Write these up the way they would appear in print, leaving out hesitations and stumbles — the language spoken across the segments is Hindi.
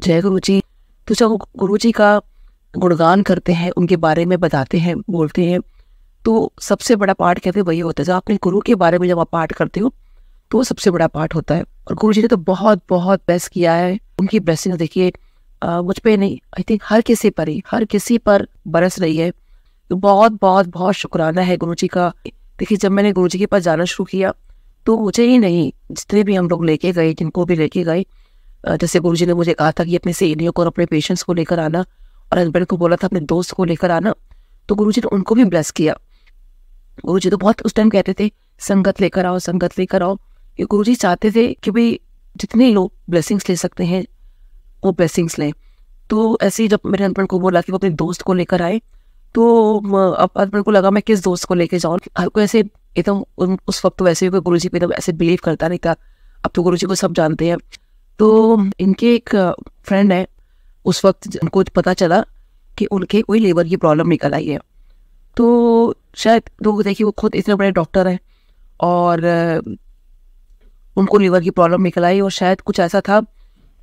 जय गुरु जी। तो जब गुरु जी का गुणगान करते हैं, उनके बारे में बताते हैं, बोलते हैं, तो सबसे बड़ा पार्ट कहते हैं वही होता है। जब अपने गुरु के बारे में जब आप पाठ करते हो तो वो सबसे बड़ा पार्ट होता है। और गुरु जी ने तो बहुत बहुत बेस्ट किया है। उनकी ब्लेसिंग देखिए मुझ पे नहीं, आई थिंक हर किसी पर बरस रही है। तो बहुत बहुत बहुत शुक्राना है गुरु जी का। देखिए जब मैंने गुरु जी के पास जाना शुरू किया तो मुझे ही नहीं, जितने भी हम लोग लेके गए, जिनको भी लेके गए, जैसे गुरुजी ने मुझे कहा था कि अपने सहेलियों को और अपने पेशेंट्स को लेकर आना, और हस्बैंड को बोला था अपने दोस्त को लेकर आना, तो गुरुजी ने उनको भी ब्लेस किया। गुरुजी तो बहुत उस टाइम कहते थे संगत लेकर आओ, संगत लेकर आओ। ये गुरुजी चाहते थे कि भाई जितने लोग ब्लेसिंग्स ले सकते हैं वो ब्लेसिंग्स लें। तो ऐसे ही जब मेरे हस्बैंड को बोला कि वो अपने दोस्त को लेकर आए, तो अब हस्बैंड को लगा मैं किस दोस्त को लेकर जाऊँ। हर कोई ऐसे एकदम उस वक्त तो वैसे भी गुरुजी पे एकदम ऐसे बिलीव करता नहीं था। अब तो गुरुजी को सब जानते हैं। तो इनके एक फ्रेंड है, उस वक्त उनको पता चला कि उनके कोई लीवर की प्रॉब्लम निकल आई है। तो शायद लोग देखिए वो खुद इतने बड़े डॉक्टर हैं और उनको लीवर की प्रॉब्लम निकल आई, और शायद कुछ ऐसा था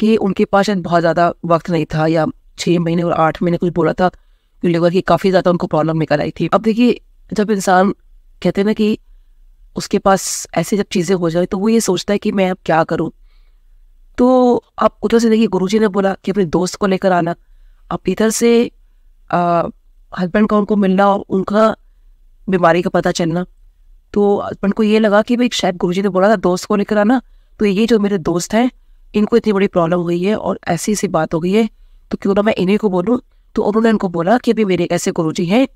कि उनके पास शायद बहुत ज़्यादा वक्त नहीं था, या 6 महीने और 8 महीने कुछ बोला था कि लीवर की काफ़ी ज़्यादा उनको प्रॉब्लम निकल आई थी। अब देखिए जब इंसान कहते हैं ना कि उसके पास ऐसे जब चीज़ें हो जाए तो वो ये सोचता है कि मैं अब क्या करूँ। तो आप उधर से देखिए गुरुजी ने बोला कि अपने दोस्त को लेकर आना, आप इधर से हस्बैंड का उनको मिलना और उनका बीमारी का पता चलना। तो हस्बैंड को ये लगा कि भाई शायद गुरुजी ने बोला था दोस्त को लेकर आना, तो ये जो मेरे दोस्त हैं इनको इतनी बड़ी प्रॉब्लम हुई है और ऐसी सी बात हो गई है, तो क्यों ना मैं इन्हीं को बोलूँ। तो उन्होंने उनको बोला कि अभी मेरे ऐसे गुरुजी हैं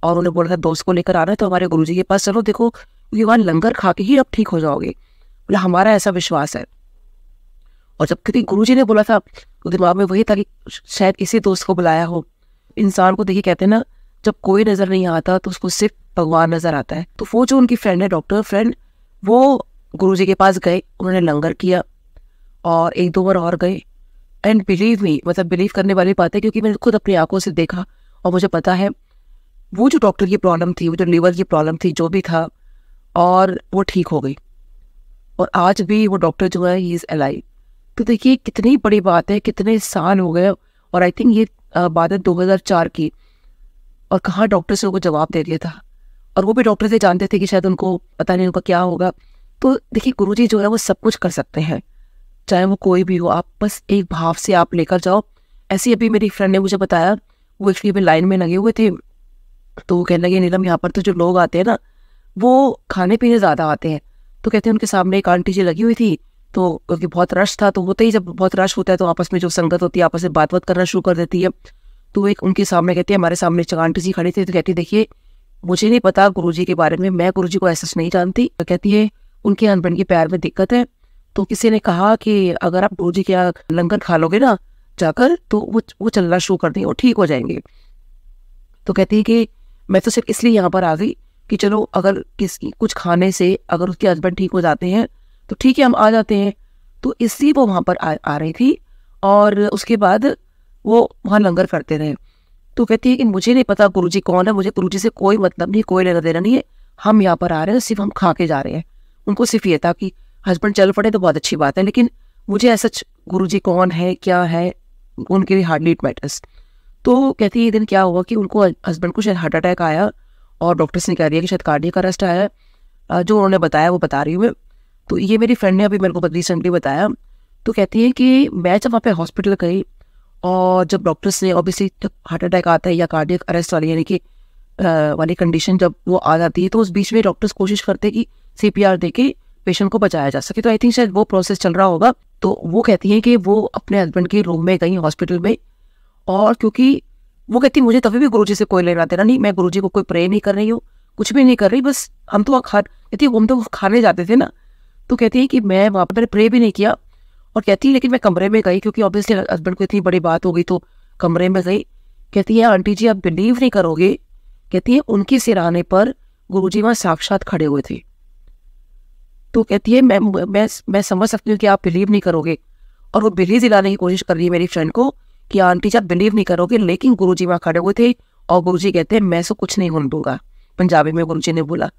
और उन्हें बोला था दोस्त को लेकर आना है, तो हमारे गुरुजी के पास चलो, देखो क्योंकि वहाँ लंगर खा के ही अब ठीक हो जाओगे। बोला हमारा ऐसा विश्वास है। और जब क्योंकि गुरुजी ने बोला था तो दिमाग में वही था कि शायद इसी दोस्त को बुलाया हो। इंसान को देखिए कहते हैं ना, जब कोई नजर नहीं आता तो उसको सिर्फ भगवान नजर आता है। तो वो जो उनकी फ्रेंड है, डॉक्टर फ्रेंड, वो गुरुजी के पास गए, उन्होंने लंगर किया और 1-2 बार और गए। एंड बिलीव मी, मतलब बिलीव करने वाली बात है, क्योंकि मैंने खुद अपनी आंखों से देखा और मुझे पता है वो जो डॉक्टर की प्रॉब्लम थी, वो जो लीवर की प्रॉब्लम थी, जो भी था, और वो ठीक हो गई। और आज भी वो डॉक्टर जो है ही इज अलाइव। तो देखिए कितनी बड़ी बात है, कितने साल हो गए। और आई थिंक ये बात है 2004 की, और कहाँ डॉक्टर से उनको जवाब दे दिया था। और वो भी डॉक्टर से जानते थे कि शायद उनको पता नहीं उनका क्या होगा। तो देखिए गुरुजी जो है वो सब कुछ कर सकते हैं, चाहे वो कोई भी हो। आप बस एक भाव से आप लेकर जाओ। ऐसे अभी मेरी फ्रेंड ने मुझे बताया, वो एक्चुअली अभी लाइन में लगे हुए थे, तो वो कहने लगे नीलम यहाँ पर तो जो लोग आते हैं ना वो खाने पीने ज़्यादा आते हैं। तो कहते हैं उनके सामने एक आंटी जी लगी हुई थी, तो क्योंकि बहुत रश था, तो होते ही जब बहुत रश होता है तो आपस में जो संगत होती है आपस में बात करना शुरू कर देती है। तो एक उनके सामने कहती है, हमारे सामने एक आंटी जी खड़ी थी, तो कहती देखिए मुझे नहीं पता गुरुजी के बारे में, मैं गुरुजी को ऐसा नहीं जानती। तो कहती है उनके हस्बैंड के पैर में दिक्कत है, तो किसी ने कहा कि अगर आप गुरुजी के यहाँ लंगर खा लोगे ना जाकर, तो वो चलना शुरू कर देंगे और ठीक हो जाएंगे। तो कहती है कि मैं तो सिर्फ इसलिए यहाँ पर आ गई कि चलो अगर कुछ खाने से अगर उसके हस्बैंड ठीक हो जाते हैं तो ठीक है, हम आ जाते हैं। तो इसलिए वो वहाँ पर आ रही थी, और उसके बाद वो वहाँ लंगर करते रहे। तो कहती है कि मुझे नहीं पता गुरुजी कौन है, मुझे गुरुजी से कोई मतलब नहीं, कोई लेना देना नहीं है, हम यहाँ पर आ रहे हैं, सिर्फ हम खा के जा रहे हैं। उनको सिर्फ ये था कि हस्बैंड चल पड़े तो बहुत अच्छी बात है, लेकिन मुझे ऐसा गुरुजी कौन है क्या है उनके लिए हार्डली इट मैटर्स। तो कहती है ये दिन क्या हुआ कि उनको हस्बैंड को शायद हार्ट अटैक आया, और डॉक्टर्स ने कह दिया कि शायद कार्डियक अरेस्ट आया है। जो उन्होंने बताया वो बता रही हूँ मैं। तो ये मेरी फ्रेंड ने अभी मेरे को रिसेंटली बताया। तो कहती है कि मैं जब वहाँ पे हॉस्पिटल गई, और जब डॉक्टर्स ने ऑब्वियसली जब हार्ट अटैक आता है या कार्डियक अरेस्ट वाली यानी कि वाली कंडीशन जब वो आ जाती है, तो उस बीच में डॉक्टर्स कोशिश करते हैं कि CPR दे के पेशेंट को बचाया जा सके। तो आई थिंक शायद वो प्रोसेस चल रहा होगा। तो वो कहती है कि वो अपने हस्बैंड के रूम में गई हॉस्पिटल में, और क्योंकि वो कहती मुझे तभी भी गुरुजी से कोई लेना देना नहीं, मैं गुरुजी को कोई प्रे नहीं कर रही हूँ, कुछ भी नहीं कर रही, बस हम तो कहती हम तो खाने जाते थे ना। तो कहती है कि मैं वहाँ पर प्रे भी नहीं किया, और कहती है लेकिन मैं कमरे में गई, क्योंकि ऑब्वियसली हस्बैंड को इतनी बड़ी बात हो गई, तो कमरे में गई। कहती है आंटी जी आप बिलीव नहीं करोगे, कहती है उनके सिराने पर गुरुजी वहाँ साक्षात खड़े हुए थे। तो कहती है मैं समझ सकती हूँ कि आप बिलीव नहीं करोगे, और वो बिलीव दिलाने की कोशिश कर रही है मेरी फ्रेंड को कि आंटी जी आप बिलीव नहीं करोगे, लेकिन गुरुजी वहाँ खड़े हुए थे, और गुरुजी कहते हैं मैं सो कुछ नहीं होने दूंगा, पंजाबी में गुरुजी ने बोला।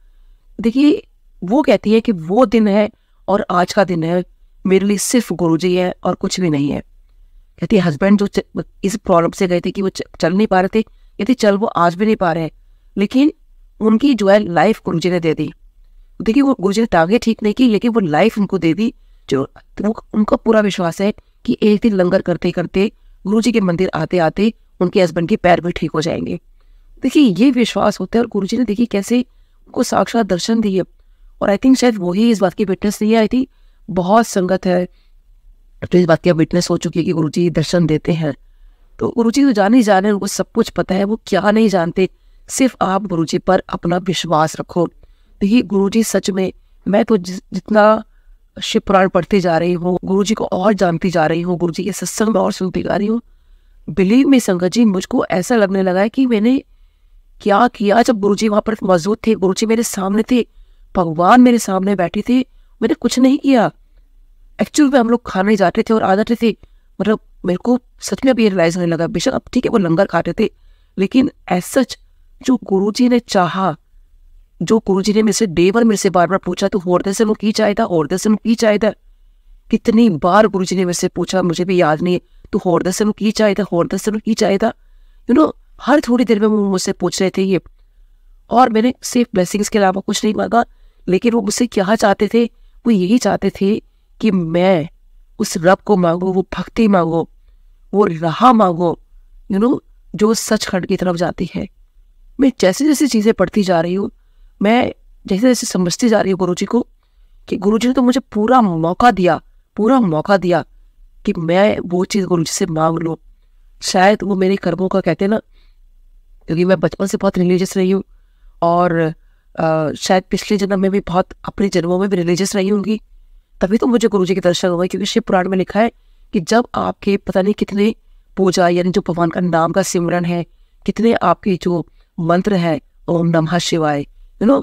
देखिए वो कहती है कि वो दिन है और आज का दिन है मेरे लिए सिर्फ गुरुजी है और कुछ भी नहीं है। कहती है हस्बैंड जो इस प्रॉब्लम से गए थे कि वो चल नहीं पा रहे थे, कहती चल वो आज भी नहीं पा रहे हैं, लेकिन उनकी जो है लाइफ गुरुजी ने दे दी। देखिए वो गुरुजी ने टांगे ठीक नहीं की, लेकिन वो लाइफ उनको दे दी। जो उनका पूरा विश्वास है कि एक दिन लंगर करते करते गुरुजी के मंदिर आते आते उनके हस्बैंड के पैर भी ठीक हो जाएंगे। देखिए ये विश्वास होता है, और गुरुजी ने देखिए कैसे उनको साक्षात दर्शन दिए। और आई थिंक शायद वही इस बात की विटनेस नहीं आई थी, बहुत संगत है तो इस बात की विटनेस हो चुकी है कि गुरुजी दर्शन देते हैं। तो गुरुजी तो जान ही जाने, उनको सब कुछ पता है, वो क्या नहीं जानते। सिर्फ आप गुरुजी पर अपना विश्वास रखो। देखिए गुरुजी सच में, मैं तो जितना शिव पुराण पढ़ती जा रही हूँ, गुरुजी को और जानती जा रही हूँ, गुरुजी के सत्संग में और सुनती जा रही हूँ, बिलीव में संगत जी मुझको ऐसा लगने लगा है कि मैंने क्या किया। जब गुरुजी वहां पर मौजूद थे, गुरुजी मेरे सामने थे, भगवान मेरे सामने बैठे थे, मैंने कुछ नहीं किया। एक्चुअल में हम लोग खाने जाते थे और आ जाते थे। मतलब मेरे को सच में अब ये रियलाइज होने लगा, बेशक अब ठीक है वो लंगर खाते थे, लेकिन एज सच जो गुरुजी ने चाहा, जो गुरुजी ने मेरे से डे वन मेरे से बार बार पूछा तो होर दर्शन की चाहिए, होर दर्शन की चाहिए। कितनी बार गुरुजी ने मेरे से पूछा, मुझे भी याद नहीं है, तो होर दर्शन की चाहिए, होर दर्शन की चाहिए। यू नो हर थोड़ी देर में वो मुझसे पूछ रहे थे ये, और मैंने सिर्फ ब्लेसिंग्स के अलावा कुछ नहीं मांगा। लेकिन वो मुझसे क्या चाहते थे, वो यही चाहते थे कि मैं उस रब को मांगो, वो भक्ति मांगो, वो राह मांगो, यू नो जो सचखंड की तरफ जाती है। मैं जैसे जैसे चीज़ें पढ़ती जा रही हूँ, मैं जैसे जैसे समझती जा रही हूँ गुरुजी को, कि गुरुजी ने तो मुझे पूरा मौका दिया कि मैं वो चीज़ गुरुजी से मांग लूँ। शायद वो मेरे कर्मों का कहते हैं ना, क्योंकि मैं बचपन से बहुत रिलीजियस रही हूँ, और शायद पिछले जन्म में भी बहुत, अपने जन्मों में भी रिलीजियस रही होंगी, तभी तो मुझे गुरुजी के दर्शन हुए। क्योंकि शिव पुराण में लिखा है कि जब आपके पता नहीं कितने पूजा, यानी जो भगवान का नाम का सिमरन है, कितने आपके जो मंत्र है, ओम नमः शिवाय, यू नो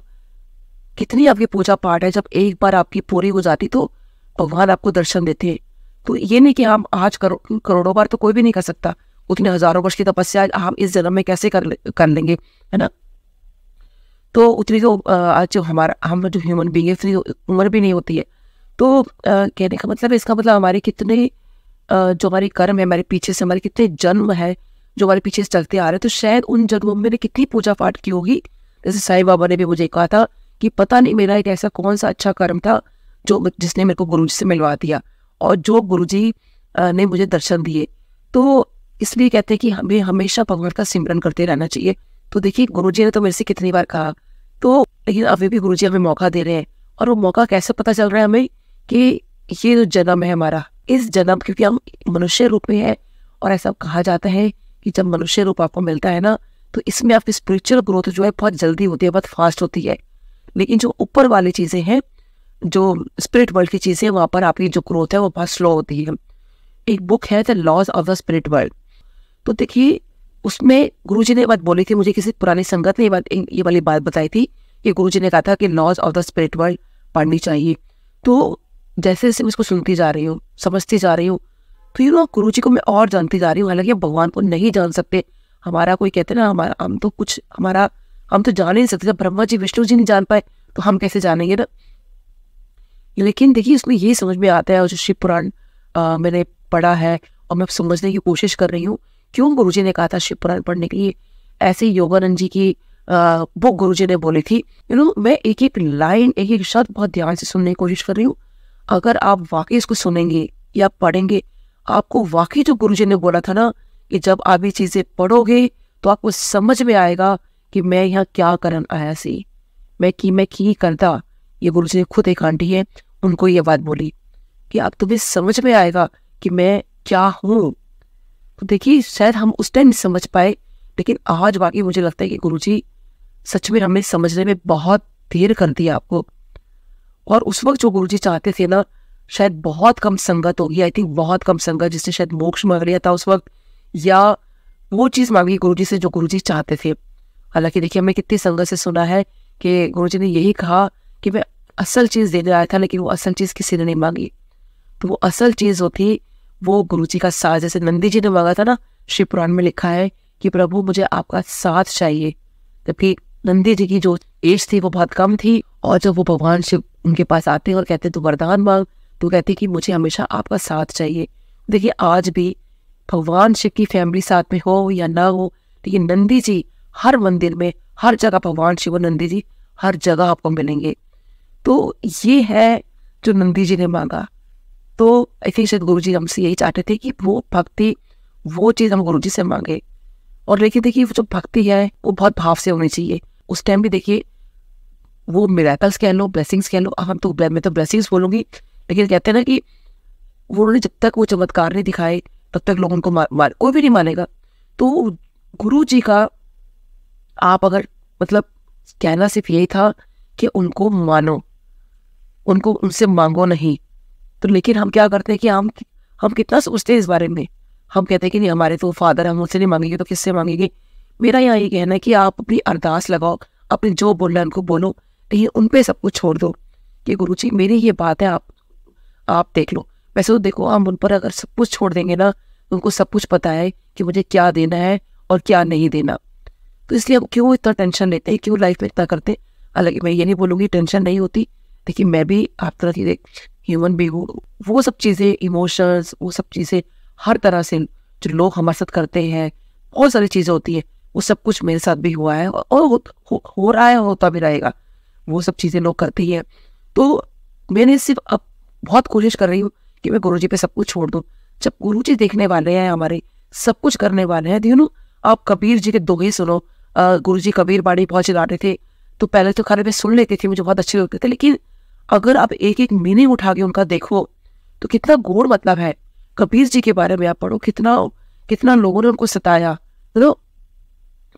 कितनी आपकी पूजा पाठ है, जब एक बार आपकी पूरी हो जाती तो भगवान आपको दर्शन देते हैं। तो ये नहीं कि हम आज करोड़ों बार तो कोई भी नहीं कर सकता, उतने हजारों वर्ष की तपस्या हम इस जन्म में कैसे कर लेंगे, है ना। तो उतनी तो आज जो हम जो ह्यूमन बीइंग है, उतनी उम्र भी नहीं होती है। तो कहने का मतलब है, इसका मतलब हमारे कितने जो हमारे कर्म है, हमारे पीछे से हमारे कितने जन्म है जो हमारे पीछे से चलते आ रहे हैं, तो शायद उन जन्मों में मैंने कितनी पूजा पाठ की होगी। जैसे साईं बाबा ने भी मुझे कहा था कि पता नहीं मेरा एक ऐसा कौन सा अच्छा कर्म था जो जिसने मेरे को गुरुजी से मिलवा दिया, और जो गुरुजी ने मुझे दर्शन दिए। तो इसलिए कहते हैं कि हमें हमेशा भगवान का सिमरन करते रहना चाहिए। तो देखिए गुरुजी ने तो मेरे से कितनी बार कहा, तो लेकिन अभी भी गुरुजी हमें मौका दे रहे हैं। और वो मौका कैसे पता चल रहा है हमें, कि ये जो जन्म है हमारा, इस जन्म, क्योंकि हम मनुष्य रूप में है, और ऐसा कहा जाता है कि जब मनुष्य रूप आपको मिलता है ना, तो इसमें आपकी स्पिरिचुअल ग्रोथ जो है बहुत जल्दी होती है, बहुत फास्ट होती है। लेकिन जो ऊपर वाली चीज़ें हैं, जो स्पिरिट वर्ल्ड की चीज़ें, वहाँ पर आपकी जो ग्रोथ है वो बहुत स्लो होती है। एक बुक है the laws of the spirit world, तो देखिए उसमें गुरुजी ने बात बोली थी, मुझे किसी पुरानी संगत ने ये वाली बात बताई थी कि गुरुजी ने कहा था कि laws of the spirit world पढ़नी चाहिए। तो जैसे जैसे मैं इसको सुनती जा रही हूँ, समझती जा रही हूँ, तो यू नो गुरुजी को मैं और जानती जा रही हूँ। हालांकि भगवान को नहीं जान सकते, हमारा कोई कहते ना, हम तो जान ही नहीं सकते। जब ब्रह्मा जी विष्णु जी नहीं जान पाए तो हम कैसे जानेंगे ना। लेकिन देखिए इसमें यही समझ में आता है, और जो शिव पुराण मैंने पढ़ा है और मैं समझने की कोशिश कर रही हूँ, क्यों गुरुजी ने कहा था शिव पुराण पढ़ने के लिए। ऐसे योगानंद जी की बुक गुरुजी ने बोली थी। यू नो मैं एक एक लाइन, एक एक शब्द बहुत ध्यान से सुनने की कोशिश कर रही हूँ। अगर आप वाकई इसको सुनेंगे या पढ़ेंगे, आपको वाकई जो गुरुजी ने बोला था ना, कि जब आप ये चीज़ें पढ़ोगे तो आपको समझ में आएगा कि मैं यहाँ क्या करन आया सी, मैं की करता। ये गुरुजी ने खुद एक आंटी है, उनको ये बात बोली कि आप तुम्हें समझ में आएगा कि मैं क्या हूँ। तो देखिए शायद हम उस टाइम नहीं समझ पाए, लेकिन आज वाकई मुझे लगता है कि गुरुजी सच में हमें समझने में बहुत देर कर दिया आपको। और उस वक्त जो गुरुजी चाहते थे ना, शायद बहुत कम संगत होगी, आई थिंक बहुत कम संगत जिसने शायद मोक्ष मांग लिया था उस वक्त, या वो चीज़ मांगी गुरुजी से जो गुरुजी चाहते थे। हालांकि देखिए हमें कितनी संगत से सुना है कि गुरुजी ने यही कहा कि मैं असल चीज़ देने आया था, लेकिन वो असल चीज़ किसी ने नहीं मांगी। तो वो असल चीज़ होती वो गुरुजी का साथ। जैसे नंदी जी ने मांगा था ना, शिव पुराण में लिखा है कि प्रभु मुझे आपका साथ चाहिए, जबकि नंदी जी की जो एज थी वो बहुत कम थी। और जब वो भगवान शिव उनके पास आते हैं और कहते हैं तू वरदान मांग, तो कहती कि मुझे हमेशा आपका साथ चाहिए। देखिए आज भी भगवान शिव की फैमिली साथ में हो या ना हो, लेकिन नंदी जी हर मंदिर में, हर जगह भगवान शिव और नंदी जी हर जगह आपको मिलेंगे। तो ये है जो नंदी जी ने मांगा। तो आई थिंक शायद गुरु जी हमसे यही चाहते थे कि वो भक्ति, वो चीज़ हम गुरु जी से मांगे। और लेकिन देखिए वो जो भक्ति है वो बहुत भाव से होनी चाहिए। उस टाइम भी देखिए वो मिरेकल्स कह लो, ब्लेसिंग्स कह लो, हम तो मैं तो ब्लेसिंग्स बोलूँगी, लेकिन कहते हैं ना कि वो उन्होंने जब तक वो चमत्कार नहीं दिखाए तब तक लोग उनको कोई भी नहीं मानेगा। तो गुरु जी का आप अगर मतलब कहना सिर्फ यही था कि उनको मानो, उनको उनसे मांगो नहीं। तो लेकिन हम क्या करते हैं कि हम कितना सोचते हैं इस बारे में। हम कहते हैं कि नहीं हमारे तो फादर, हम उनसे नहीं मांगेंगे तो किससे मांगेंगे। मेरा यहाँ ये कहना है कि आप अपनी अरदास लगाओ, अपने जो बोलना है उनको बोलो, लेकिन उन पे सब कुछ छोड़ दो कि गुरु जी मेरी ये बात है, आप देख लो। वैसे तो देखो हम उन पर अगर सब कुछ छोड़ देंगे ना, उनको सब कुछ पता है कि मुझे क्या देना है और क्या नहीं देना। तो इसलिए हम क्यों इतना टेंशन लेते हैं, क्यों लाइफ में इतना करते हैं। हालांकि मैं ये नहीं बोलूँगी टेंशन नहीं होती, देखिए मैं भी आप तरह की ह्यूमन भी हूँ। वो सब चीज़ें, इमोशंस, वो सब चीज़ें हर तरह से जो लोग हमारे साथ करते हैं, बहुत सारी चीज़ें होती है, वो सब कुछ मेरे साथ भी हुआ है और हो रहा है, होता भी रहेगा। वो सब चीज़ें लोग करते ही हैं। तो मैंने सिर्फ अब बहुत कोशिश कर रही हूँ कि मैं गुरुजी पे सब कुछ छोड़ दूँ। जब गुरुजी देखने वाले हैं हमारे, सब कुछ करने वाले हैं, यू नो आप कबीर जी के दोहे सुनो। गुरुजी कबीर बाड़ी बहुत चिल्लाते थे, तो पहले तो खाली मैं सुन लेती थी, मुझे बहुत अच्छे लगते थे, लेकिन अगर आप एक एक मीनिंग उठा के उनका देखो तो कितना गूढ़ मतलब है। कबीर जी के बारे में आप पढ़ो, कितना लोगों ने उनको सताया, तो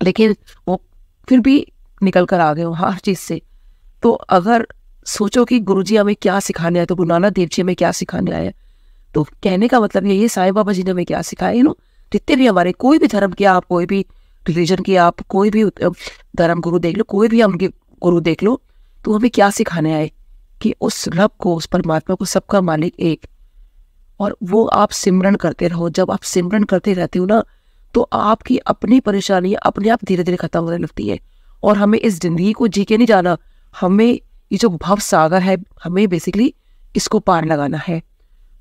लेकिन वो फिर भी निकल कर आ गए हर चीज़ से। तो अगर सोचो कि गुरुजी हमें क्या सिखाने आए, तो गुरु नानक देव जी हमें क्या सिखाने आए, तो कहने का मतलब ये साईं बाबा जी ने हमें क्या सिखाया। यू नो जितने भी हमारे कोई भी धर्म के, आप कोई भी रिलीजन के, आप कोई भी धर्म गुरु देख लो, कोई भी हम गुरु देख लो, तो हमें क्या सिखाने आए कि उस रब को, उस परमात्मा को, सबका मालिक एक, और वो आप सिमरन करते रहो। जब आप सिमरन करते रहते हो ना, तो आपकी अपनी परेशानी अपने आप धीरे धीरे खत्म होने लगती है। और हमें इस जिंदगी को जी के नहीं जाना, हमें ये जो भव सागर है, हमें बेसिकली इसको पार लगाना है।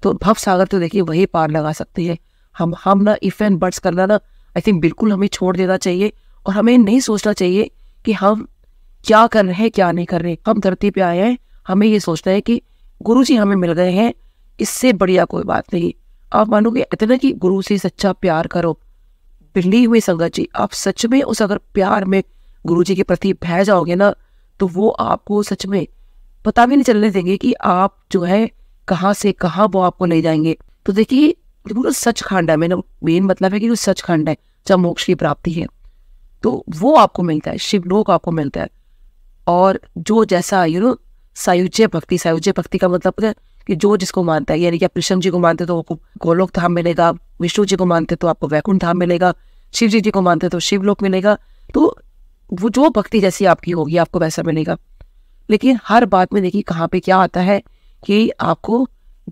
तो भव सागर तो देखिए वही पार लगा सकते हैं। हम ना इफ एंड बट्स करना ना, आई थिंक बिल्कुल हमें छोड़ देना चाहिए। और हमें नहीं सोचना चाहिए कि हम क्या कर रहे हैं, क्या नहीं कर रहे। हम धरती पे आए हैं, हमें ये सोचना है कि गुरु जी हमें मिल गए हैं, इससे बढ़िया कोई बात नहीं। आप मानोगे इतना कि गुरु से सच्चा प्यार करो, बिल्ली हुई संगत जी, आप सच में उस अगर प्यार में गुरु जी के प्रति बह जाओगे ना, तो वो आपको सच में पता भी नहीं चलने देंगे कि आप जो है कहाँ से कहाँ वो आपको ले जाएंगे। तो देखिए वो सचखंड है, मैंने मेन मतलब है कि वो सचखंड है, जब मोक्ष की प्राप्ति है तो वो आपको मिलता है, शिवलोक आपको मिलता है। और जो जैसा सायुज्य भक्ति का मतलब है कि जो जिसको मानता है, यानी कि आप कृष्ण जी को मानते तो आपको गोलोक धाम मिलेगा, विष्णु जी को मानते तो आपको वैकुंठ धाम मिलेगा, शिव जी को मानते तो शिवलोक मिलेगा। तो वो जो भक्ति जैसी आपकी होगी आपको वैसा मिलेगा। लेकिन हर बात में देखिए कहाँ पे क्या आता है कि आपको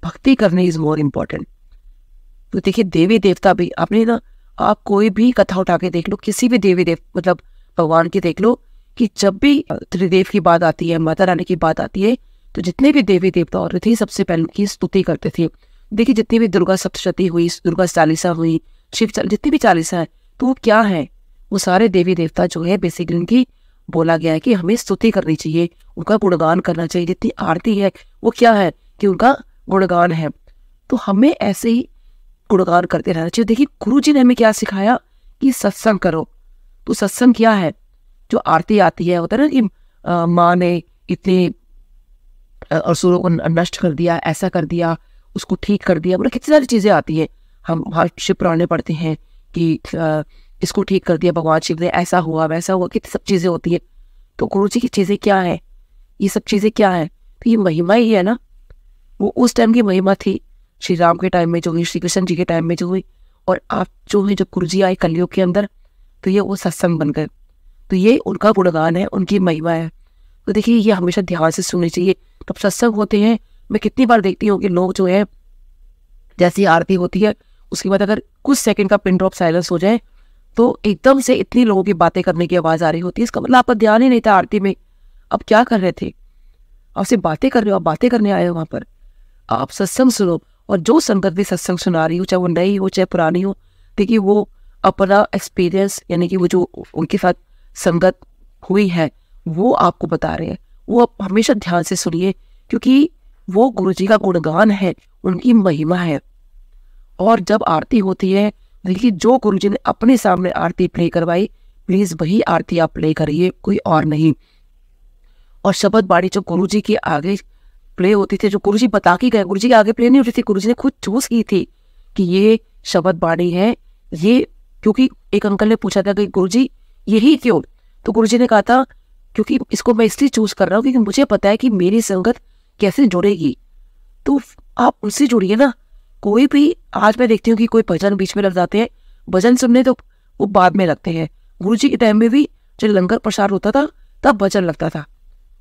भक्ति करनी इज मोर इम्पोर्टेंट। तो देखिए देवी देवता भी आपने ना, आप कोई भी कथा उठा के देख लो, किसी भी देवी मतलब भगवान की देख लो, कि जब भी त्रिदेव की बात आती है, माता रानी की बात आती है, तो जितने भी देवी देवता और थे सबसे पहले उनकी स्तुति करते थे। देखिए जितनी भी दुर्गा सप्तशती हुई, दुर्गा चालीसा हुई, शिव जितनी भी चालीसा है, तो वो क्या है, वो सारे देवी देवता जो है बेसिकली उनकी बोला गया है कि हमें स्तुति करनी चाहिए, उनका गुणगान करना चाहिए। जितनी आरती है वो क्या है कि उनका गुणगान है। तो हमें ऐसे ही गुणगान करते रहना चाहिए। देखिए गुरु जी ने हमें क्या सिखाया कि सत्संग करो। तो सत्संग क्या है, जो आरती आती है, होता है ना कि माँ ने इतने असुरों को नष्ट कर दिया, ऐसा कर दिया, उसको ठीक कर दिया, मतलब कितनी सारी चीज़ें आती है। हम शिव पुराण में पढ़ते हैं कि इसको ठीक कर दिया भगवान शिव ने, ऐसा हुआ वैसा हुआ, कितनी सब चीज़ें होती है। तो गुरु जी की चीज़ें क्या है, ये सब चीज़ें क्या है, तो ये महिमा ही है ना। वो उस टाइम की महिमा थी, श्री राम के टाइम में जो हुई, श्री कृष्ण जी के टाइम में जो हुई, और आप जो है जब गुरु जी आए कलयुग के अंदर, तो ये वो सत्संग बन गए। तो ये उनका गुणगान है, उनकी महिमा है। तो देखिए ये हमेशा ध्यान से सुननी चाहिए। तब सत्संग होते हैं, मैं कितनी बार देखती हूँ कि लोग जो है जैसी आरती होती है उसके बाद अगर कुछ सेकंड का पिन ड्रॉप साइलेंस हो जाए, तो एकदम से इतनी लोगों की बातें करने की आवाज़ आ रही होती है। इसका मतलब आपका ध्यान ही नहीं था आरती में, आप क्या कर रहे थे, आप सिर्फ बातें कर रहे हो, आप बातें करने आए हो वहाँ पर। आप सत्संग सुनो, और जो संगत भी सत्संग सुना रही हो, चाहे वो नई हो चाहे पुरानी हो, देखिए वो अपना एक्सपीरियंस यानी कि वो जो उनके साथ संगत हुई है वो आपको बता रहे हैं। वो आप हमेशा ध्यान से सुनिए, क्योंकि वो गुरुजी का गुणगान है, उनकी महिमा है। और जब आरती होती है, देखिए जो गुरुजी ने अपने सामने आरती प्ले करवाई, प्लीज वही आरती आप प्ले करिए, कोई और नहीं। और शब्द बाणी जो गुरुजी के आगे प्ले होती थी, जो गुरुजी बता के गए, गुरुजी के आगे प्ले नहीं होती थी, गुरुजी ने खुद चूज की थी कि ये शब्द बाणी है ये। क्योंकि एक अंकल ने पूछा था कि गुरुजी यही क्यों, तो गुरुजी ने कहा था क्योंकि इसको मैं इसलिए चूज कर रहा हूँ क्योंकि मुझे पता है कि मेरी संगत कैसे जुड़ेगी। तो आप उनसे जुड़िए ना। कोई भी, आज मैं देखती हूँ कि कोई भजन बीच में लग जाते हैं, भजन सुनने तो वो बाद में लगते हैं। गुरुजी के टाइम में भी जब लंगर प्रसाद होता था तब भजन लगता था,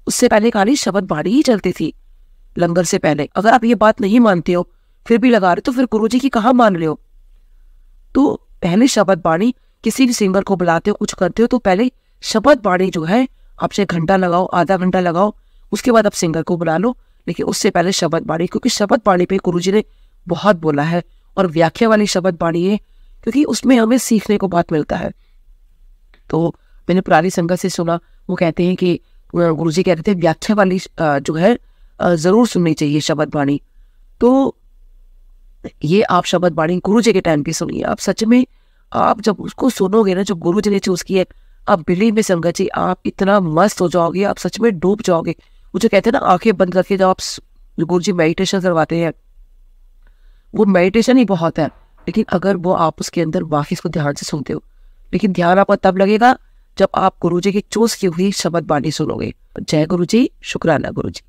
उससे पहले खाली शब्द बाणी ही चलती थी लंगर से पहले। अगर आप ये बात नहीं मानते हो फिर भी लगा रहे तो फिर गुरुजी की कहाँ मान रहे हो। तो पहले शब्द बाणी, किसी भी सिंगर को बुलाते हो कुछ करते हो तो पहले शब्द बाणी जो है आपसे घंटा लगाओ, आधा घंटा लगाओ, उसके बाद आप सिंगर को बुला लो, लेकिन उससे पहले शब्द बाणी, क्योंकि शब्द बाणी पे गुरुजी ने बहुत बोला है। और व्याख्या वाली शब्द बाणी है क्योंकि उसमें हमें सीखने को बहुत मिलता है। तो मैंने पुरानी संगत से सुना, वो कहते हैं कि गुरुजी कह रहे थे व्याख्या वाली जो है जरूर सुननी चाहिए शब्द बाणी। तो ये आप शब्द बाणी गुरुजी के टाइम की सुनिए। आप सच में, आप जब उसको सुनोगे ना जो गुरुजी ने चूज की है, आप बिलीव में संगत जी, आप इतना मस्त हो जाओगे, आप सच में डूब जाओगे। वो जो कहते हैं ना आंखें बंद करके जब आप गुरुजी मेडिटेशन करवाते हैं, वो मेडिटेशन ही बहुत है, लेकिन अगर वो आप उसके अंदर वाकिफ को ध्यान से सुनते हो। लेकिन ध्यान आपका तब लगेगा जब आप गुरुजी की चूज की हुई शब्द बाणी सुनोगे। जय गुरुजी, शुक्राना गुरुजी।